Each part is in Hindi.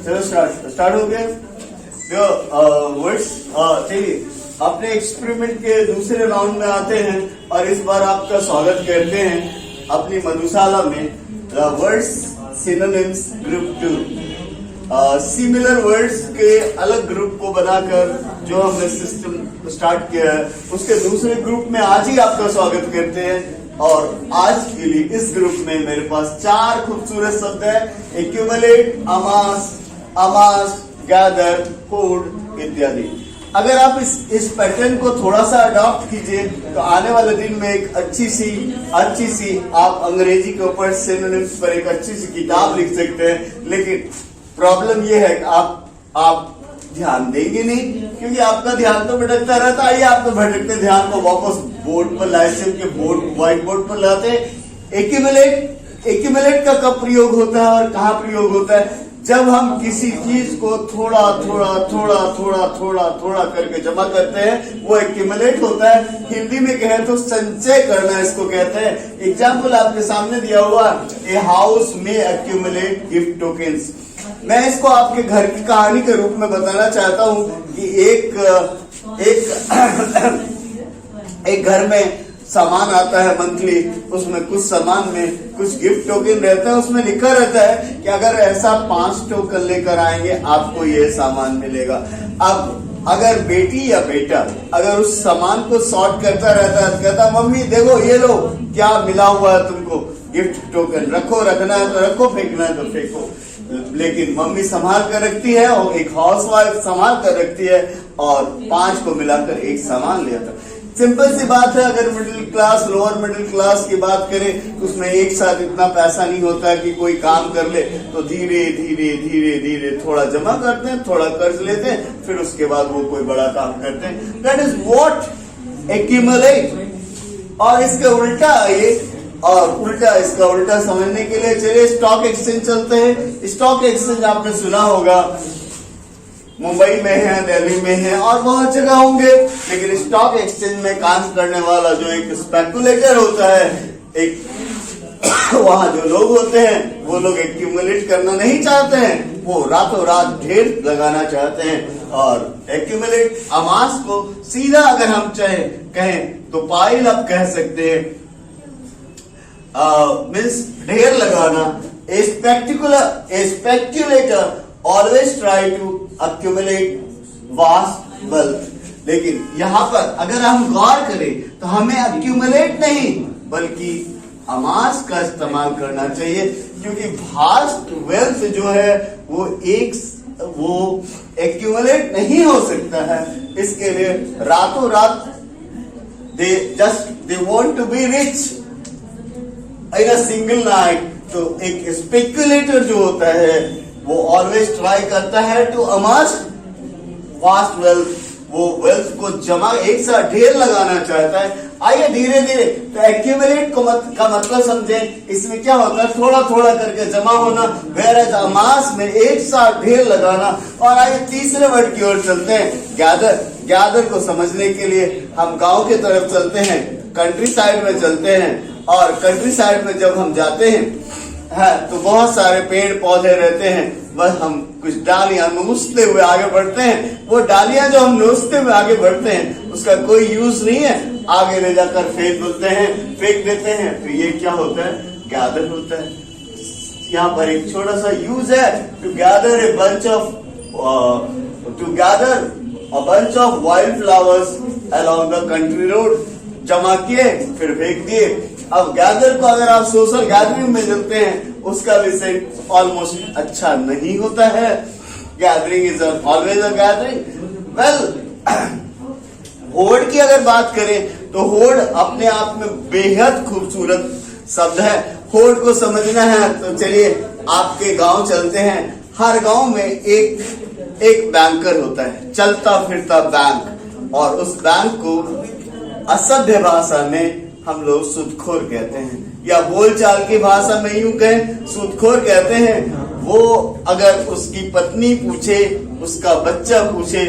चलो स्टार्ट हो गया। वर्ड्स चलिए अपने एक्सपेरिमेंट के दूसरे राउंड में आते हैं और इस बार आपका स्वागत करते हैं अपनी मधुशाला में words synonyms group 2। Similar words के अलग ग्रुप को बनाकर जो हमने सिस्टम स्टार्ट किया है उसके दूसरे ग्रुप में आज ही आपका स्वागत करते हैं। और आज के लिए इस ग्रुप में मेरे पास 4 खूबसूरत शब्द है, एक्यूमुलेट, अमास, गैदर, होर्ड इत्यादि। अगर आप इस पैटर्न को थोड़ा सा अडॉप्ट कीजिए तो आने वाले दिन में एक अच्छी सी आप अंग्रेजी के ऊपर सिनोनिम्स पर एक अच्छी सी किताब लिख सकते हैं। लेकिन प्रॉब्लम यह है कि आप ध्यान देंगे नहीं, क्योंकि आपका ध्यान तो भटकता रहता है। आपको भटकते ध्यान को वापस बोर्ड पर लाए के व्हाइट बोर्ड पर लाते हैं। एक्यूमुलेट का कब प्रयोग होता है और कहाँ प्रयोग होता है? जब हम किसी चीज को थोड़ा करके जमा करते हैं वो एक्यूमुलेट होता है। हिंदी में कहें तो संचय करना इसको कहते हैं। एग्जाम्पल आपके सामने दिया हुआ, ए हाउस में एक्यूमुलेट गिफ्ट टोकन्स। मैं इसको आपके घर की कहानी के रूप में बताना चाहता हूँ कि एक घर में सामान आता है मंथली, उसमें कुछ सामान में कुछ गिफ्ट टोकन रहता है। उसमें लिखा रहता है कि अगर ऐसा 5 टोकन लेकर आएंगे आपको ये सामान मिलेगा। अब अगर बेटी या बेटा अगर उस सामान को सॉर्ट करता रहता है, कहता मम्मी देखो ये लो क्या मिला हुआ है तुमको, गिफ्ट टोकन, रखो, रखना है तो रखो, फेंकना है तो फेंको। लेकिन मम्मी संभाल कर रखती है और एक हाउसवाइफ संभाल कर रखती है और 5 को मिलाकर एक सामान ले आता है। सिंपल सी बात है। अगर middle class lower middle class की बात करें तो उसमें एक साथ इतना पैसा नहीं होता है कि कोई काम कर ले, तो धीरे धीरे थोड़ा जमा करते हैं, थोड़ा कर्ज लेते हैं, फिर उसके बाद वो कोई बड़ा काम करते हैं। That is what accumulate. और इसका उल्टा इसका उल्टा समझने के लिए चलिए स्टॉक एक्सचेंज चलते हैं। स्टॉक एक्सचेंज आपने सुना होगा, मुंबई में है, दिल्ली में है और बहुत जगह होंगे। लेकिन स्टॉक एक्सचेंज में काम करने वाला जो एक स्पेकुलेटर होता है, एक वहां जो लोग होते हैं वो लोग एक्यूमुलेट करना नहीं चाहते हैं, वो रातों रात ढेर लगाना चाहते हैं। और एक्यूमुलेट अमास को सीधा अगर हम कहें तो पाइल अप कह सकते हैं। मीन्स ढेर लगाना। A speculator always try to accumulate vast wealth. लेकिन यहाँ पर अगर हम गौर करें तो हमें एक्यूमुलेट नहीं बल्कि अमास का इस्तेमाल करना चाहिए, क्योंकि वास्ट वेल्थ जो है वो एक्यूमुलेट नहीं हो सकता है। इसके लिए रातों रात they want to be rich in a single night. तो एक स्पेक्युलेटर जो होता है वो ऑलवेज ट्राई करता है टू अमास वास्ट वेल्थ, वो वेल्थ को जमा एक साथ ढेर लगाना चाहता है। आइए धीरे धीरे तो एक्यूमुलेट का मतलब समझें। इसमें क्या होता है, थोड़ा करके जमा होना, वेयरएज अमास में एक साथ ढेर लगाना। और आइए तीसरे वर्ड की ओर चलते हैं, गैदर को समझने के लिए हम गांव की तरफ चलते हैं, कंट्री साइड में चलते हैं। और कंट्री साइड में जब हम जाते हैं तो बहुत सारे पेड़ पौधे रहते हैं, बस हम कुछ डालियां नोचते हुए आगे बढ़ते हैं। वो डालियां जो हम नोचते हुए आगे बढ़ते हैं उसका कोई यूज नहीं है, आगे ले जाकर फेंक देते हैं। तो ये क्या होता है, गैदर होता है। यहाँ पर एक छोटा सा यूज है, to gather a bunch of wild flowers along the country road। जमा किए फिर फेंक दिए। अब गैदर को अगर आप सोशल गैदरिंग में चलते हैं उसका भी सेंस ऑलमोस्ट अच्छा नहीं होता है। Gathering is always a gathering. Horde की अगर बात करें तो होर्ड अपने आप में बेहद खूबसूरत शब्द है। होर्ड को समझना है तो चलिए आपके गांव चलते हैं। हर गांव में एक बैंकर होता है, चलता फिरता बैंक, और उस बैंक को असभ्य भाषा में हम लोग सूदखोर कहते हैं, या बोलचाल की भाषा में यूं कहें सूदखोर कहते हैं। वो अगर उसकी पत्नी पूछे, उसका बच्चा पूछे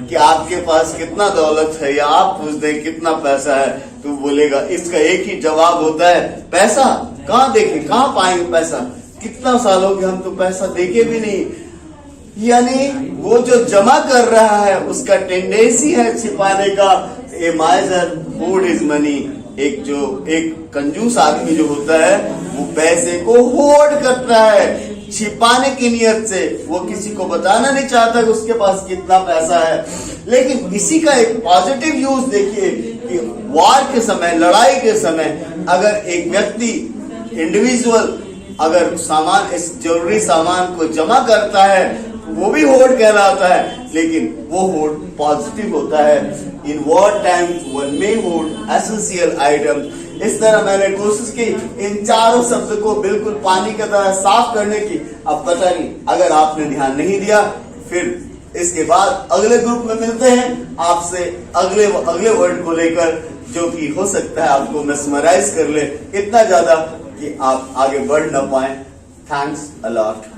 कि आपके पास कितना दौलत है, या आप पूछ दें कितना पैसा है, तो बोलेगा, इसका एक ही जवाब होता है, पैसा कहाँ देखें, कहाँ पाएंगे पैसा, कितना साल हो गया हम तो पैसा देखे भी नहीं। यानी वो जो जमा कर रहा है उसका टेंडेंसी है छिपाने का। ए माइजर होर्ड हिज मनी, एक कंजूस आदमी जो होता है वो पैसे को होर्ड करता है छिपाने की नियत से। वो किसी को बताना नहीं चाहता कि उसके पास कितना पैसा है। लेकिन इसी का एक पॉजिटिव यूज देखिए कि वार के समय, लड़ाई के समय अगर एक व्यक्ति इंडिविजुअल अगर सामान, इस जरूरी सामान को जमा करता है वो भी होर्ड कहलाता है, लेकिन वो होर्ड पॉजिटिव होता है। In war times one may horde essential item. इस तरह मैंने कोशिश की इन चारों शब्द को बिल्कुल पानी की तरह साफ करने की। अब पता नहीं अगर आपने ध्यान नहीं दिया, फिर इसके बाद अगले ग्रुप में मिलते हैं आपसे अगले वर्ड को लेकर, जो कि हो सकता है आपको मेस्मराइज कर ले इतना ज्यादा कि आप आगे बढ़ ना पाए। Thanks a lot.